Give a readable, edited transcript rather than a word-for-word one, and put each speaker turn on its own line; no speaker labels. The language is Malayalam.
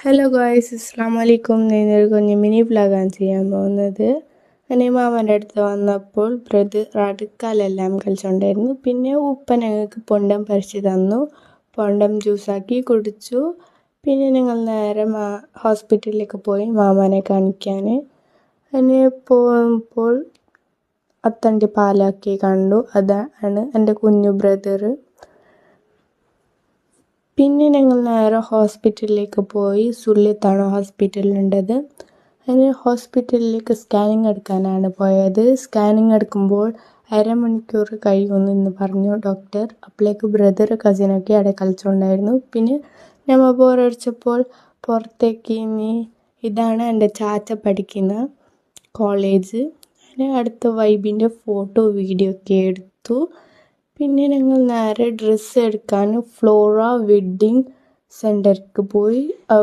ഹലോ ഗായ്സ്, അസ്സാം വലൈക്കും. ഞാനൊരു കുഞ്ഞു മിനി വ്ളോഗാണ് ചെയ്യാൻ പോകുന്നത്. ഞാൻ മാമൻ്റെ അടുത്ത് വന്നപ്പോൾ ബ്രദർ അടുക്കാലെല്ലാം കളിച്ചുകൊണ്ടായിരുന്നു. പിന്നെ ഉപ്പ ഞങ്ങൾക്ക് പൊണ്ടം പറിച്ച് തന്നു. പൊണ്ടം ജ്യൂസാക്കി കുടിച്ചു. പിന്നെ ഞങ്ങൾ നേരെ ഹോസ്പിറ്റലിലേക്ക് പോയി മാമനെ കാണിക്കാൻ. അങ്ങനെ പോകുമ്പോൾ അത്തൻ്റെ പാലാക്കി കണ്ടു. അതാണ് എൻ്റെ കുഞ്ഞു ബ്രദർ. പിന്നെ ഞങ്ങൾ നേരെ ഹോസ്പിറ്റലിലേക്ക് പോയി. സുള്ളിയത്താണ് ഹോസ്പിറ്റലുണ്ടത്. അതിന് ഹോസ്പിറ്റലിലേക്ക് സ്കാനിങ് എടുക്കാനാണ് പോയത്. സ്കാനിങ് എടുക്കുമ്പോൾ അരമണിക്കൂർ കഴിയുമെന്ന് പറഞ്ഞു ഡോക്ടർ. അപ്പോഴേക്ക് ബ്രദർ കസിനൊക്കെ അവിടെ കളിച്ചുകൊണ്ടായിരുന്നു. പിന്നെ ഞമ്മ ബോറടിച്ചപ്പോൾ പുറത്തേക്ക് ഇതാണ് എൻ്റെ ചാച്ച പഠിക്കുന്ന കോളേജ്. അതിന് അടുത്ത വൈബിൻ്റെ ഫോട്ടോ വീഡിയോ ഒക്കെ എടുത്തു. പിന്നെ ഞങ്ങൾ നേരെ ഡ്രസ്സ് എടുക്കാൻ ഫ്ലോറ വെഡ്ഡിങ് സെൻറ്ററിലേക്ക് പോയി.